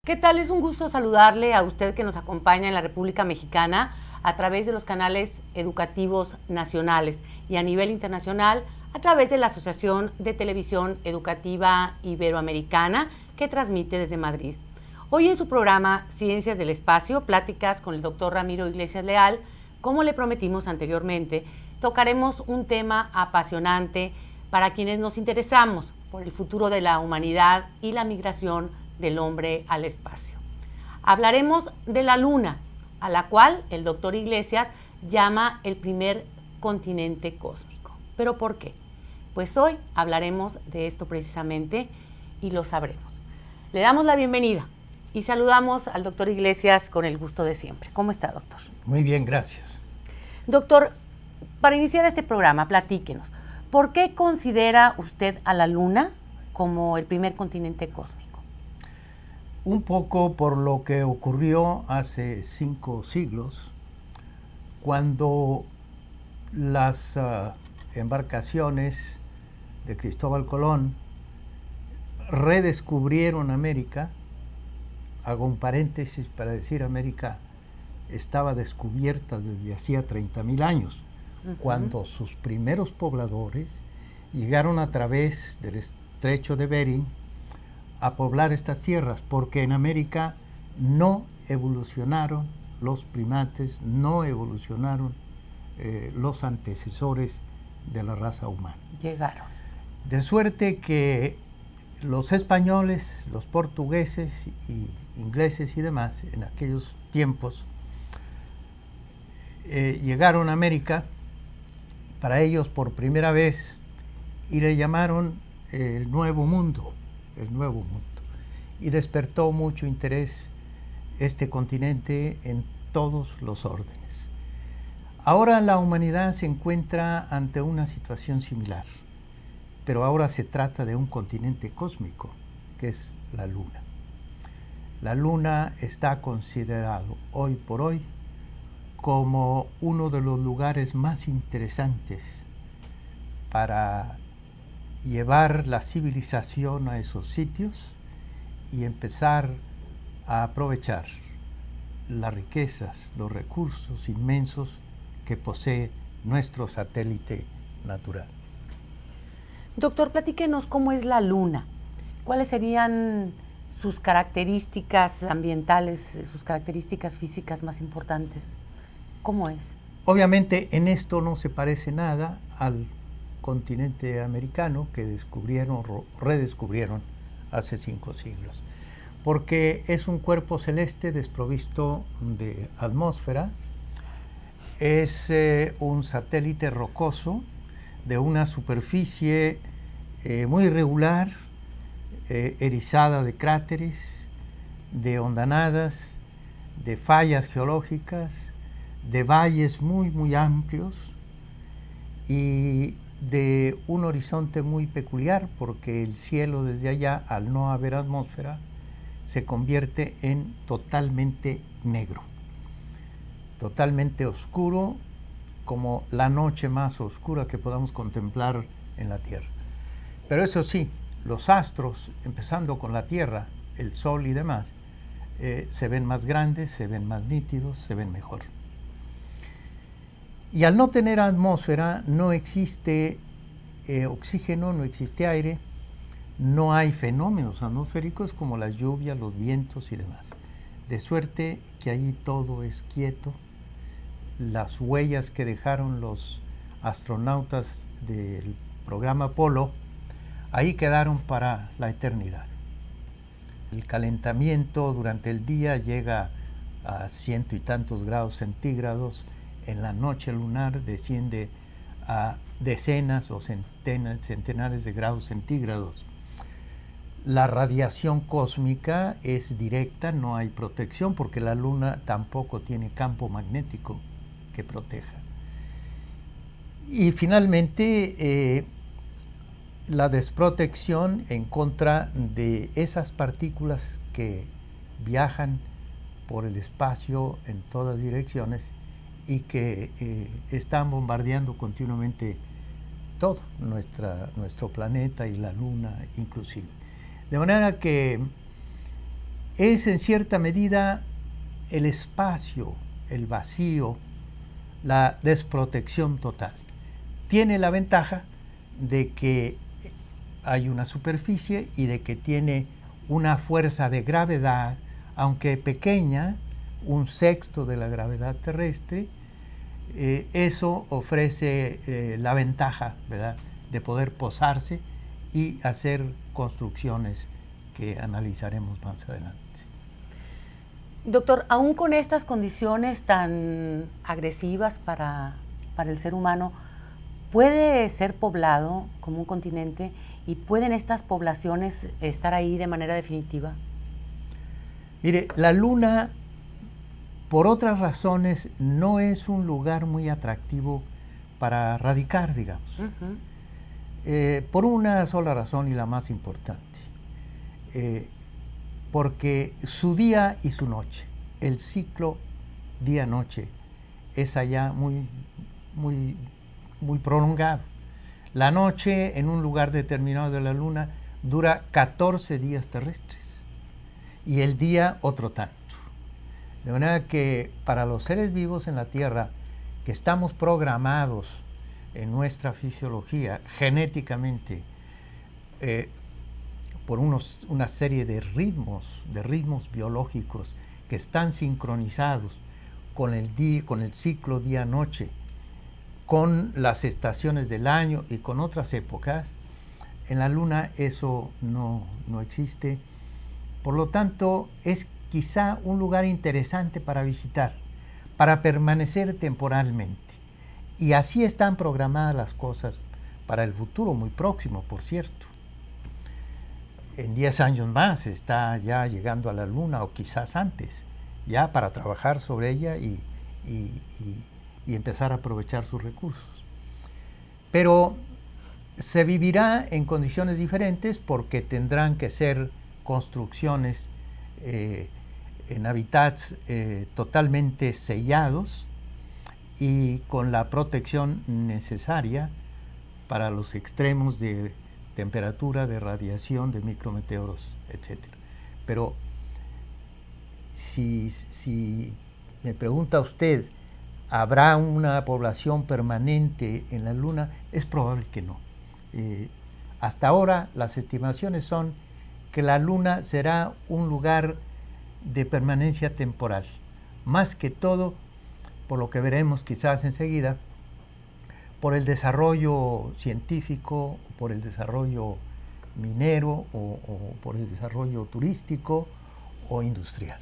¿Qué tal? Es un gusto saludarle a usted que nos acompaña en la República Mexicana a través de los canales educativos nacionales y a nivel internacional a través de la Asociación de Televisión Educativa Iberoamericana que transmite desde Madrid. Hoy en su programa Ciencias del Espacio, pláticas con el doctor Ramiro Iglesias Leal, como le prometimos anteriormente, tocaremos un tema apasionante para quienes nos interesamos por el futuro de la humanidad y la migración del hombre al espacio. Hablaremos de la Luna, a la cual el doctor Iglesias llama el primer continente cósmico. ¿Pero por qué? Pues hoy hablaremos de esto precisamente y lo sabremos. Le damos la bienvenida y saludamos al doctor Iglesias con el gusto de siempre. ¿Cómo está, doctor? Muy bien, gracias. Doctor, para iniciar este programa, platíquenos, ¿por qué considera usted a la Luna como el primer continente cósmico? Un poco por lo que ocurrió hace 5 siglos, cuando las embarcaciones de Cristóbal Colón redescubrieron América. Hago un paréntesis para decir América estaba descubierta desde hacía 30,000 años, cuando sus primeros pobladores llegaron a través del estrecho de Bering a poblar estas tierras, porque en América no evolucionaron los primates, no evolucionaron los antecesores de la raza humana. Llegaron. De suerte que los españoles, los portugueses y ingleses y demás, en aquellos tiempos, llegaron a América, para ellos por primera vez, y le llamaron el Nuevo Mundo. Y despertó mucho interés este continente en todos los órdenes. Ahora la humanidad se encuentra ante una situación similar, pero ahora se trata de un continente cósmico, que es la Luna. La Luna está considerado hoy por hoy como uno de los lugares más interesantes para llevar la civilización a esos sitios y empezar a aprovechar las riquezas, los recursos inmensos que posee nuestro satélite natural. Doctor, platíquenos cómo es la Luna. ¿Cuáles serían sus características ambientales, sus características físicas más importantes? ¿Cómo es? Obviamente en esto no se parece nada al continente americano que redescubrieron hace 5 siglos, porque es un cuerpo celeste desprovisto de atmósfera, es un satélite rocoso de una superficie muy irregular, erizada de cráteres, de hondanadas, de fallas geológicas, de valles muy amplios y de un horizonte muy peculiar, porque el cielo desde allá, al no haber atmósfera, se convierte en totalmente negro, totalmente oscuro, como la noche más oscura que podamos contemplar en la Tierra. Pero eso sí, los astros, empezando con la Tierra, el Sol y demás, se ven más grandes, se ven más nítidos, se ven mejor. Y al no tener atmósfera, no existe oxígeno, no existe aire, no hay fenómenos atmosféricos como las lluvias, los vientos y demás. De suerte que allí todo es quieto. Las huellas que dejaron los astronautas del programa Apolo, ahí quedaron para la eternidad. El calentamiento durante el día llega a 100 y tantos grados centígrados. En la noche lunar desciende a decenas o centenares de grados centígrados. La radiación cósmica es directa, no hay protección, porque la Luna tampoco tiene campo magnético que proteja. Y finalmente, la desprotección en contra de esas partículas que viajan por el espacio en todas direcciones y que están bombardeando continuamente todo, nuestro planeta y la Luna inclusive. De manera que es en cierta medida el espacio, el vacío, la desprotección total. Tiene la ventaja de que hay una superficie y de que tiene una fuerza de gravedad, aunque pequeña, 1/6 de la gravedad terrestre. Eso ofrece la ventaja, ¿verdad?, de poder posarse y hacer construcciones que analizaremos más adelante. Doctor, aún con estas condiciones tan agresivas para el ser humano, ¿puede ser poblado como un continente y pueden estas poblaciones estar ahí de manera definitiva? Mire, la Luna, por otras razones, no es un lugar muy atractivo para radicar, digamos. Por una sola razón y la más importante. Porque su día y su noche, el ciclo día-noche, es allá muy prolongado. La noche en un lugar determinado de la Luna dura 14 días terrestres y el día otro tanto. De manera que para los seres vivos en la Tierra, que estamos programados en nuestra fisiología genéticamente por una serie de ritmos biológicos que están sincronizados con el ciclo día-noche, con las estaciones del año y con otras épocas, en la Luna eso no existe. Por lo tanto, es quizá un lugar interesante para visitar, para permanecer temporalmente. Y así están programadas las cosas para el futuro muy próximo, por cierto. En 10 años más está ya llegando a la Luna, o quizás antes, ya para trabajar sobre ella y empezar a aprovechar sus recursos. Pero se vivirá en condiciones diferentes porque tendrán que ser construcciones en hábitats totalmente sellados y con la protección necesaria para los extremos de temperatura, de radiación, de micrometeoros, etc. Pero si me pregunta usted, ¿habrá una población permanente en la Luna? Es probable que no. Hasta ahora las estimaciones son que la Luna será un lugar de permanencia temporal, más que todo, por lo que veremos quizás enseguida, por el desarrollo científico, por el desarrollo minero o por el desarrollo turístico o industrial.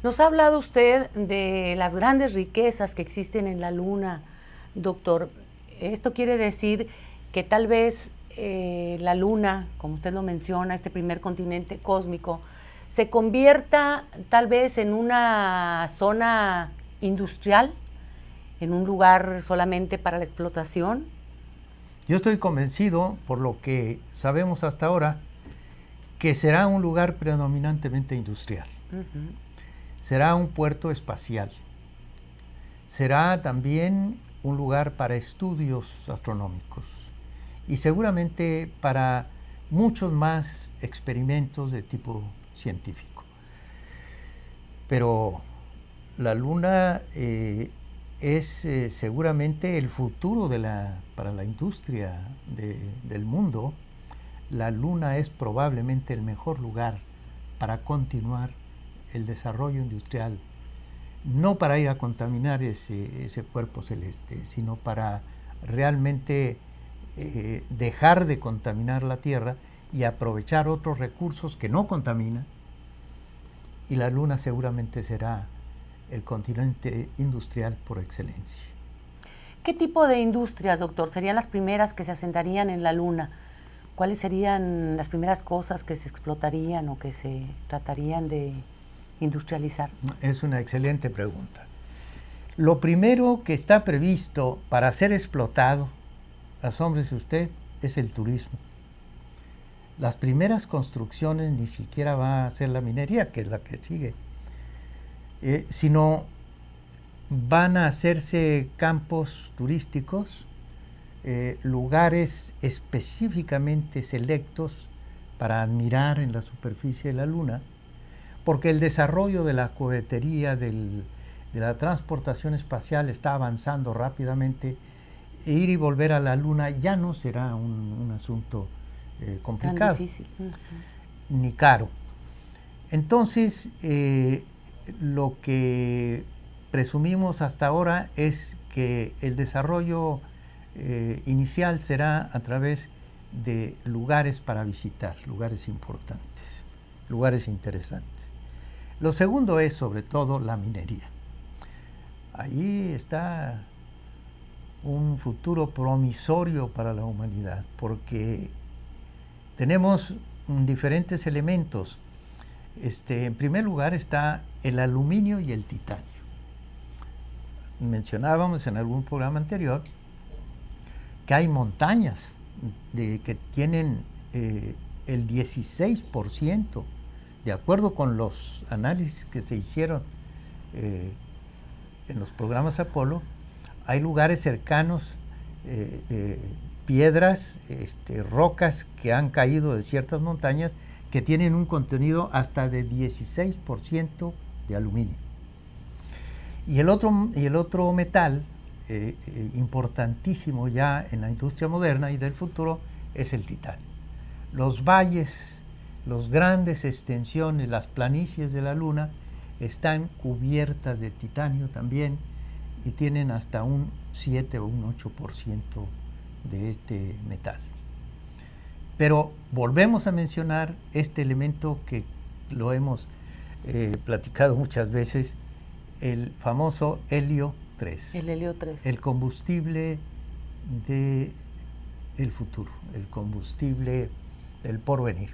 Nos ha hablado usted de las grandes riquezas que existen en la Luna, doctor. Esto quiere decir que tal vez la Luna, como usted lo menciona, este primer continente cósmico, se convierta tal vez en una zona industrial, en un lugar solamente para la explotación. Yo estoy convencido, por lo que sabemos hasta ahora, que será un lugar predominantemente industrial. Será un puerto espacial. Será también un lugar para estudios astronómicos y seguramente para muchos más experimentos de tipo científico. Pero la Luna es seguramente el futuro para la industria del mundo. La Luna es probablemente el mejor lugar para continuar el desarrollo industrial, no para ir a contaminar ese cuerpo celeste, sino para realmente dejar de contaminar la Tierra y aprovechar otros recursos que no contaminan. Y la Luna seguramente será el continente industrial por excelencia. ¿Qué tipo de industrias, doctor, serían las primeras que se asentarían en la Luna? ¿Cuáles serían las primeras cosas que se explotarían o que se tratarían de industrializar? Es una excelente pregunta. Lo primero que está previsto para ser explotado, asómbrese usted, es el turismo. Las primeras construcciones ni siquiera va a ser la minería, que es la que sigue, sino van a hacerse campos turísticos, lugares específicamente selectos para admirar en la superficie de la Luna, porque el desarrollo de la cohetería, de la transportación espacial está avanzando rápidamente. Ir y volver a la Luna ya no será un asunto complicado. Tan difícil. Ni caro. Entonces, lo que presumimos hasta ahora es que el desarrollo inicial será a través de lugares para visitar, lugares importantes, lugares interesantes. Lo segundo es sobre todo la minería. Ahí está un futuro promisorio para la humanidad, porque tenemos diferentes elementos. En primer lugar está el aluminio y el titanio. Mencionábamos en algún programa anterior que hay montañas que tienen el 16%, de acuerdo con los análisis que se hicieron en los programas Apolo. Hay lugares cercanos, piedras, rocas que han caído de ciertas montañas que tienen un contenido hasta de 16% de aluminio. Y el otro metal importantísimo ya en la industria moderna y del futuro es el titanio. Los valles, las grandes extensiones, las planicies de la Luna están cubiertas de titanio también y tienen hasta un 7 o un 8% de este metal. Pero volvemos a mencionar este elemento que lo hemos platicado muchas veces, el famoso helio 3. El helio 3. El combustible del futuro, el combustible del porvenir.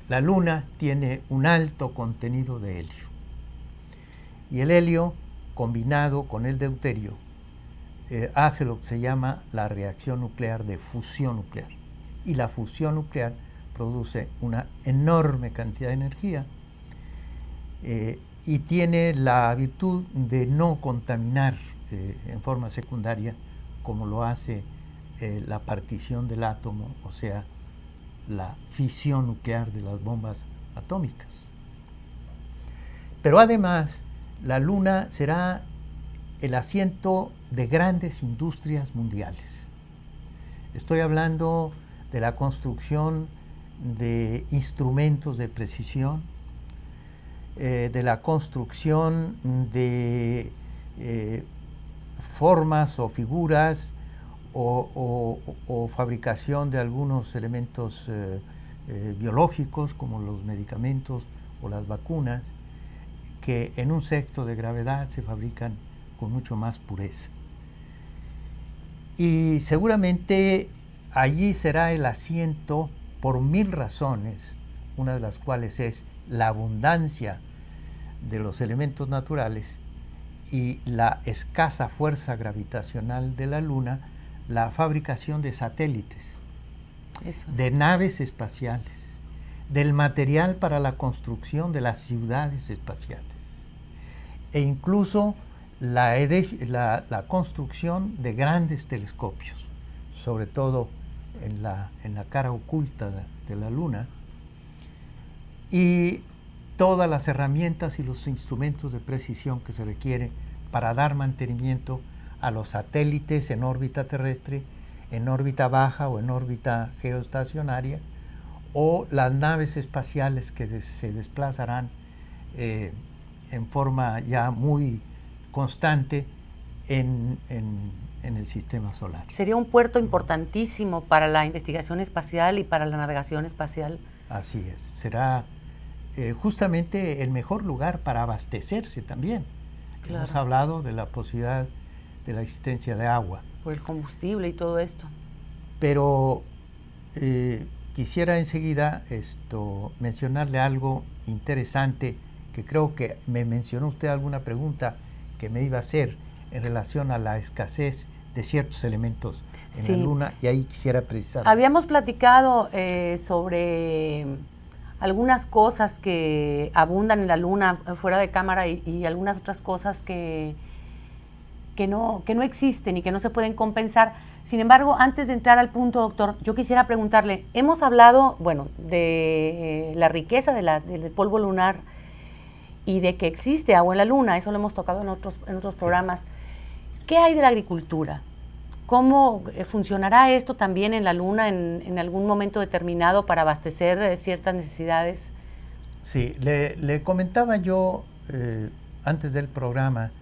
La Luna tiene un alto contenido de helio. Y el helio, combinado con el deuterio, hace lo que se llama la reacción nuclear de fusión nuclear. Y la fusión nuclear produce una enorme cantidad de energía y tiene la virtud de no contaminar en forma secundaria como lo hace la partición del átomo, o sea, la fisión nuclear de las bombas atómicas. Pero además, la Luna será el asiento de grandes industrias mundiales. Estoy hablando de la construcción de instrumentos de precisión, de la construcción de formas o figuras o fabricación de algunos elementos biológicos como los medicamentos o las vacunas, que en un sexto de gravedad se fabrican con mucho más pureza. Y seguramente allí será el asiento por 1000 razones, una de las cuales es la abundancia de los elementos naturales y la escasa fuerza gravitacional de la Luna, la fabricación de satélites, de naves espaciales, del material para la construcción de las ciudades espaciales e incluso la construcción de grandes telescopios, sobre todo en la cara oculta de la Luna, y todas las herramientas y los instrumentos de precisión que se requiere para dar mantenimiento a los satélites en órbita terrestre, en órbita baja o en órbita geoestacionaria, o las naves espaciales que se desplazarán en forma ya muy constante en el sistema solar. Sería un puerto importantísimo para la investigación espacial y para la navegación espacial. Así es, será justamente el mejor lugar para abastecerse también. Claro. Hemos hablado de la posibilidad de la existencia de agua. Por el combustible y todo esto. Pero quisiera enseguida mencionarle algo interesante, que creo que me mencionó usted alguna pregunta que me iba a hacer en relación a la escasez de ciertos elementos en la Luna, y ahí quisiera precisar. Habíamos platicado sobre algunas cosas que abundan en la Luna fuera de cámara y algunas otras cosas que que no existen y que no se pueden compensar. Sin embargo, antes de entrar al punto, doctor, yo quisiera preguntarle, hemos hablado, bueno, de la riqueza del polvo lunar y de que existe agua en la luna, eso lo hemos tocado en otros programas. ¿Qué hay de la agricultura? ¿Cómo funcionará esto también en la luna en algún momento determinado para abastecer ciertas necesidades? Sí, le comentaba yo antes del programa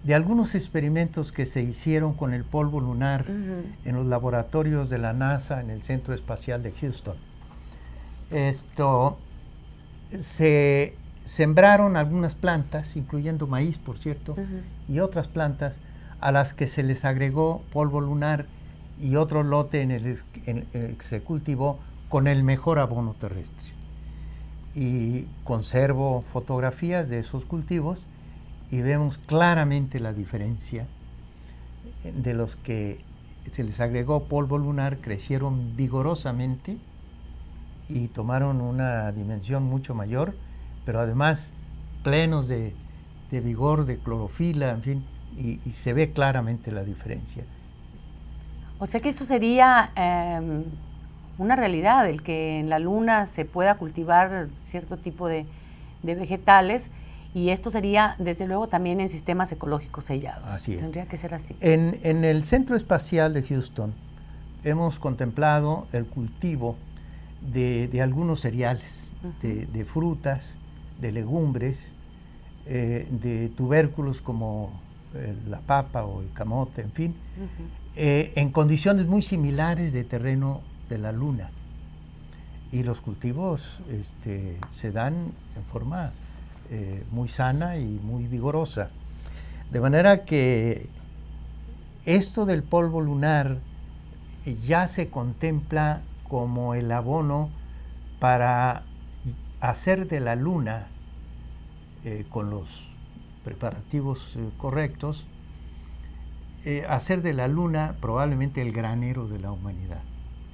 de algunos experimentos que se hicieron con el polvo lunar en los laboratorios de la NASA en el Centro Espacial de Houston. Se sembraron algunas plantas, incluyendo maíz, por cierto, y otras plantas a las que se les agregó polvo lunar y otro lote en el que se cultivó con el mejor abono terrestre. Y conservo fotografías de esos cultivos y vemos claramente la diferencia. De los que se les agregó polvo lunar, crecieron vigorosamente y tomaron una dimensión mucho mayor, pero además plenos de vigor, de clorofila, en fin, y se ve claramente la diferencia. O sea que esto sería una realidad, el que en la luna se pueda cultivar cierto tipo de vegetales, y esto sería, desde luego, también en sistemas ecológicos sellados. Así es. Tendría que ser así. En el Centro Espacial de Houston hemos contemplado el cultivo de algunos cereales, de frutas, de legumbres, de tubérculos como la papa o el camote, en fin, en condiciones muy similares de terreno de la luna. Y los cultivos se dan en forma muy sana y muy vigorosa. De manera que esto del polvo lunar ya se contempla como el abono para hacer de la luna, con los preparativos correctos, hacer de la luna probablemente el granero de la humanidad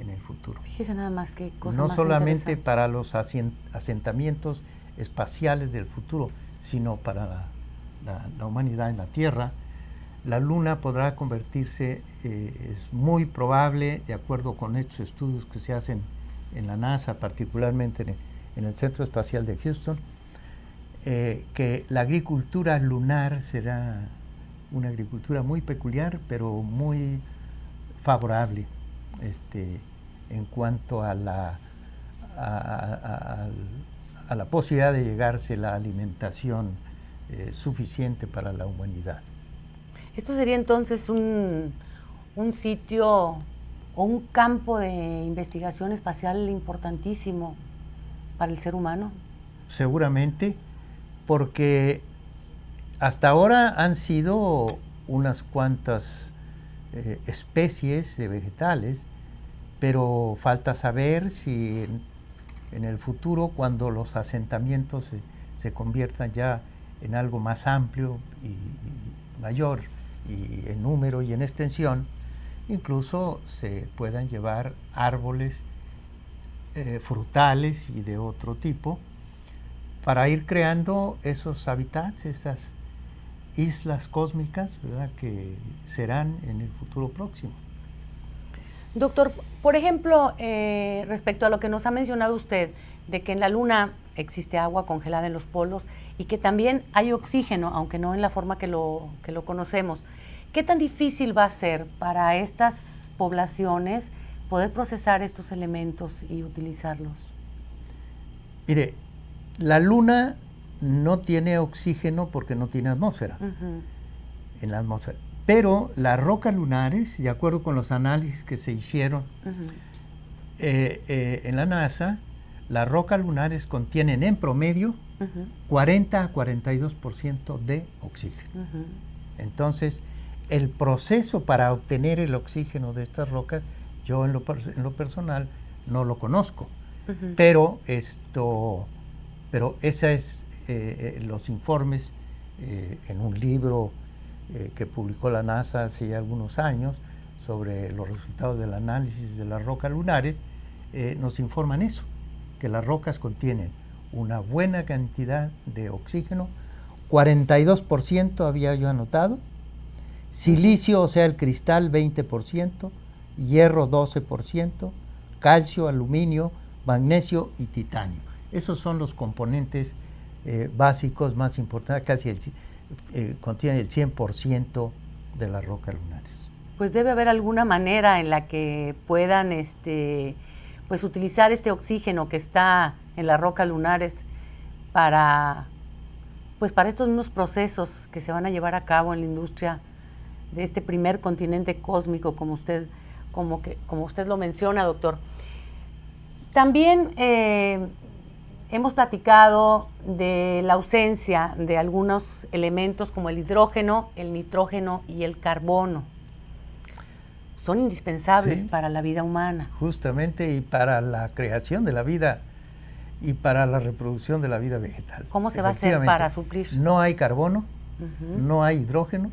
en el futuro. Fíjese nada más qué cosa no más solamente interesante. para los asentamientos espaciales del futuro, sino para la humanidad en la Tierra. La luna podrá convertirse, es muy probable, de acuerdo con estos estudios que se hacen en la NASA, particularmente en el Centro Espacial de Houston, que la agricultura lunar será una agricultura muy peculiar, pero muy favorable en cuanto a la posibilidad de llegarse la alimentación suficiente para la humanidad. Esto sería entonces un sitio o un campo de investigación espacial importantísimo para el ser humano. Seguramente, porque hasta ahora han sido unas cuantas especies de vegetales, pero falta saber si en el futuro, cuando los asentamientos se conviertan ya en algo más amplio y mayor, y en número y en extensión, incluso se puedan llevar árboles frutales y de otro tipo, para ir creando esos hábitats, esas islas cósmicas, ¿verdad?, que serán en el futuro próximo. Doctor, por ejemplo, respecto a lo que nos ha mencionado usted, de que en la Luna existe agua congelada en los polos y que también hay oxígeno, aunque no en la forma que lo conocemos, ¿qué tan difícil va a ser para estas poblaciones poder procesar estos elementos y utilizarlos? Mire, la Luna no tiene oxígeno porque no tiene atmósfera, en la atmósfera. Pero las rocas lunares, de acuerdo con los análisis que se hicieron en la NASA, las rocas lunares contienen en promedio 40 a 42% de oxígeno. Entonces, el proceso para obtener el oxígeno de estas rocas, yo en lo personal no lo conozco. Pero esa es los informes en un libro que publicó la NASA hace ya algunos años sobre los resultados del análisis de las rocas lunares, nos informan eso, que las rocas contienen una buena cantidad de oxígeno, 42% había yo anotado, Silicio, o sea, el cristal, 20%, hierro, 12%, calcio, aluminio, magnesio y titanio. Esos son los componentes básicos más importantes, casi contienen el 100% de las rocas lunares. Pues debe haber alguna manera en la que puedan pues utilizar este oxígeno que está en las rocas lunares para estos mismos procesos que se van a llevar a cabo en la industria de este primer continente cósmico, como usted lo menciona, doctor. También hemos platicado de la ausencia de algunos elementos como el hidrógeno, el nitrógeno y el carbono. Son indispensables para la vida humana. Justamente, y para la creación de la vida y para la reproducción de la vida vegetal. ¿Cómo se va a hacer para suplir? No hay carbono, no hay hidrógeno,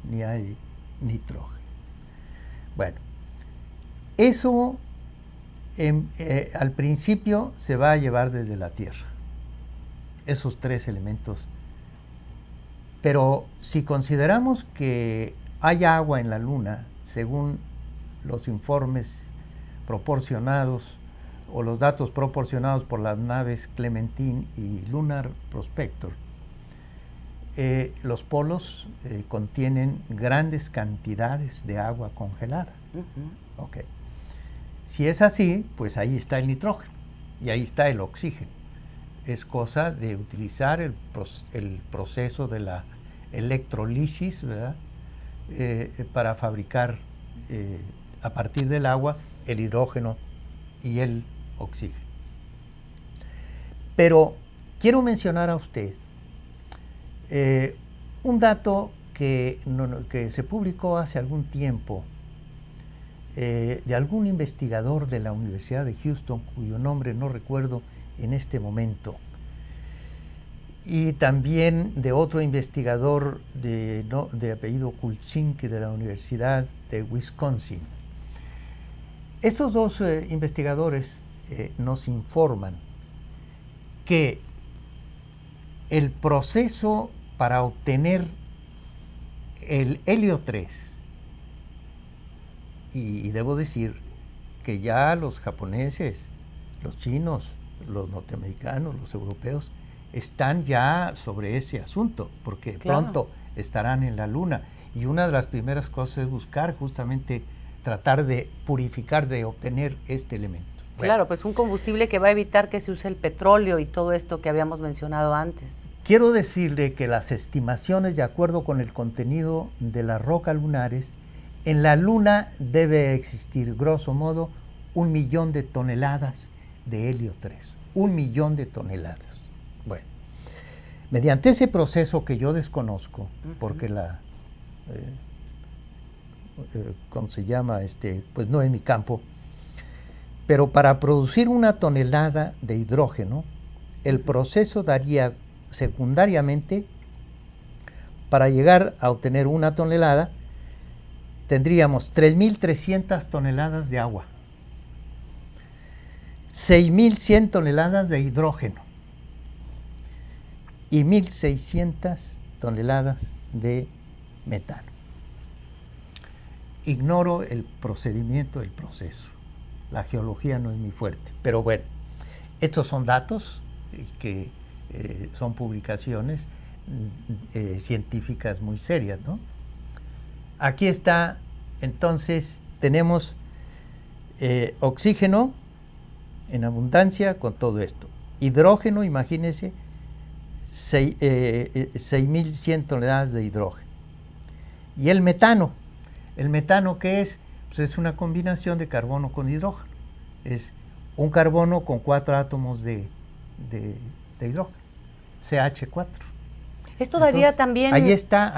ni hay nitrógeno. Bueno, eso al principio se va a llevar desde la Tierra, esos tres elementos. Pero si consideramos que hay agua en la Luna, según los informes proporcionados o los datos proporcionados por las naves Clementine y Lunar Prospector, los polos contienen grandes cantidades de agua congelada. Okay. Si es así, pues ahí está el nitrógeno y ahí está el oxígeno. Es cosa de utilizar el proceso de la electrolisis, ¿verdad? Para fabricar a partir del agua el hidrógeno y el oxígeno. Pero quiero mencionar a usted un dato que se publicó hace algún tiempo de algún investigador de la Universidad de Houston, cuyo nombre no recuerdo en este momento, y también de otro investigador de apellido Kulczynski de la Universidad de Wisconsin. Esos dos investigadores nos informan que el proceso para obtener el helio 3, y debo decir que ya los japoneses, los chinos, los norteamericanos, los europeos, están ya sobre ese asunto, porque pronto estarán en la Luna. Y una de las primeras cosas es buscar justamente tratar de purificar, de obtener este elemento. Claro, pues un combustible que va a evitar que se use el petróleo y todo esto que habíamos mencionado antes. Quiero decirle que las estimaciones, de acuerdo con el contenido de las rocas lunares, en la Luna debe existir, grosso modo, 1 millón de toneladas de helio 3. 1 millón de toneladas. Bueno, mediante ese proceso que yo desconozco, porque ¿cómo se llama? Pues no es mi campo, pero para producir 1 tonelada de hidrógeno, el proceso daría secundariamente, para llegar a obtener 1 tonelada, tendríamos 3.300 toneladas de agua, 6.100 toneladas de hidrógeno y 1.600 toneladas de metano. Ignoro el procedimiento, el proceso. La geología no es muy fuerte, pero bueno, estos son datos que son publicaciones científicas muy serias, ¿no? Aquí está, entonces, tenemos oxígeno en abundancia con todo esto. Hidrógeno, imagínense, 6.100 toneladas de hidrógeno. Y el metano, ¿qué es? Pues es una combinación de carbono con hidrógeno. Es un carbono con 4 átomos de hidrógeno, CH4. Esto daría entonces, también... Ahí está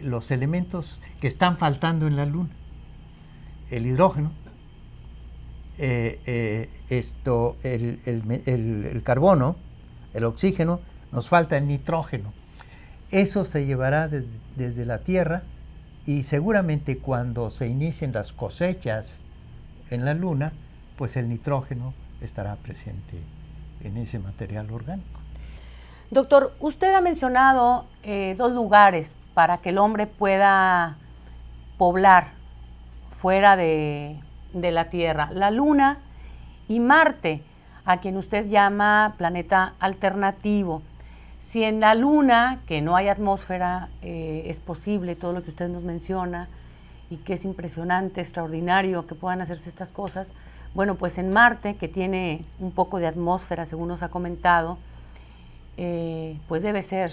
los elementos que están faltando en la Luna. El hidrógeno, el carbono, el oxígeno, nos falta el nitrógeno. Eso se llevará desde la Tierra y seguramente cuando se inicien las cosechas en la Luna, pues el nitrógeno estará presente en ese material orgánico. Doctor, usted ha mencionado 2 lugares para que el hombre pueda poblar fuera de la Tierra. La Luna y Marte, a quien usted llama planeta alternativo. Si en la Luna, que no hay atmósfera, es posible todo lo que usted nos menciona y que es impresionante, extraordinario que puedan hacerse estas cosas, bueno, pues en Marte, que tiene un poco de atmósfera, según nos ha comentado, pues debe ser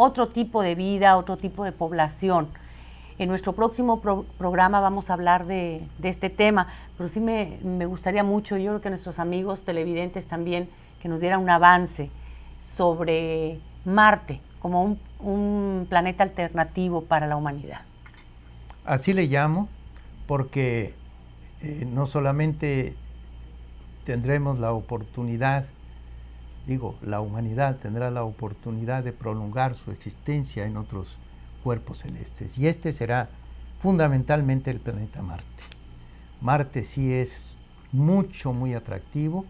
otro tipo de vida, otro tipo de población. En nuestro próximo programa vamos a hablar de este tema, pero sí me gustaría mucho, yo creo que nuestros amigos televidentes también, que nos dieran un avance sobre Marte como un planeta alternativo para la humanidad. Así le llamo porque no solamente tendremos la oportunidad, la humanidad tendrá la oportunidad de prolongar su existencia en otros cuerpos celestes, y este será fundamentalmente el planeta Marte. Marte sí es muy atractivo,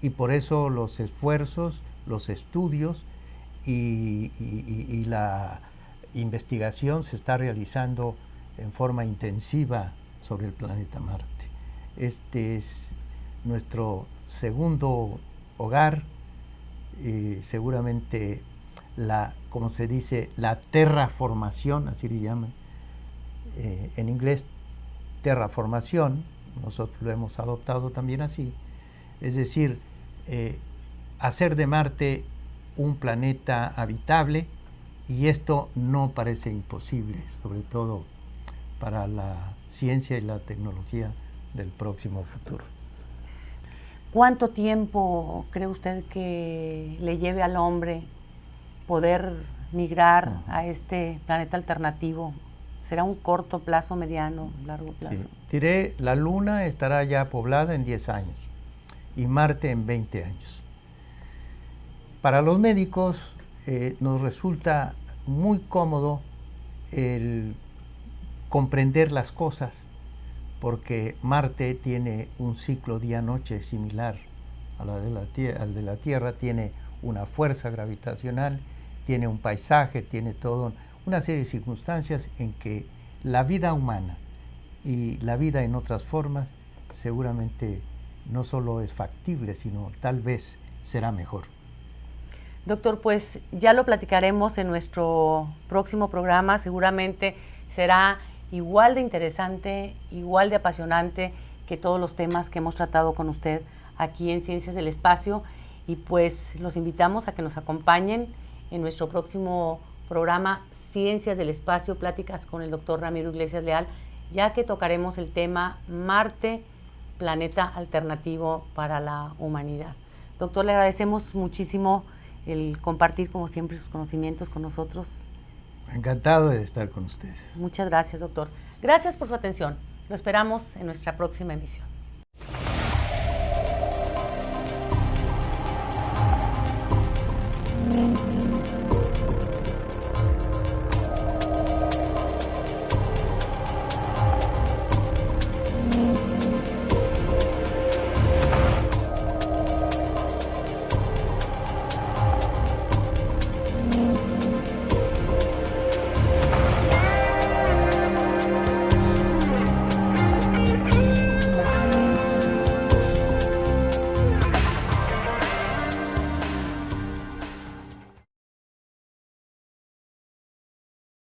y por eso los esfuerzos, los estudios y la investigación se está realizando en forma intensiva sobre el planeta Marte. Este es nuestro segundo hogar, seguramente como se dice, la terraformación, así le llaman, en inglés terraformación, nosotros lo hemos adoptado también así, es decir, hacer de Marte un planeta habitable, y esto no parece imposible, sobre todo para la ciencia y la tecnología del próximo futuro. ¿Cuánto tiempo cree usted que le lleve al hombre poder migrar a este planeta alternativo? ¿Será un corto plazo, mediano, largo plazo? Sí. Diré, la Luna estará ya poblada en 10 años y Marte en 20 años. Para los médicos nos resulta muy cómodo el comprender las cosas, porque Marte tiene un ciclo día-noche similar al de la Tierra, tiene una fuerza gravitacional, tiene un paisaje, tiene toda una serie de circunstancias en que la vida humana y la vida en otras formas seguramente no solo es factible, sino tal vez será mejor. Doctor, pues ya lo platicaremos en nuestro próximo programa, seguramente será igual de interesante, igual de apasionante que todos los temas que hemos tratado con usted aquí en Ciencias del Espacio, y pues los invitamos a que nos acompañen en nuestro próximo programa Ciencias del Espacio, pláticas con el doctor Ramiro Iglesias Leal, ya que tocaremos el tema Marte, planeta alternativo para la humanidad. Doctor, le agradecemos muchísimo el compartir, como siempre, sus conocimientos con nosotros. Encantado de estar con ustedes. Muchas gracias, doctor. Gracias por su atención. Lo esperamos en nuestra próxima emisión.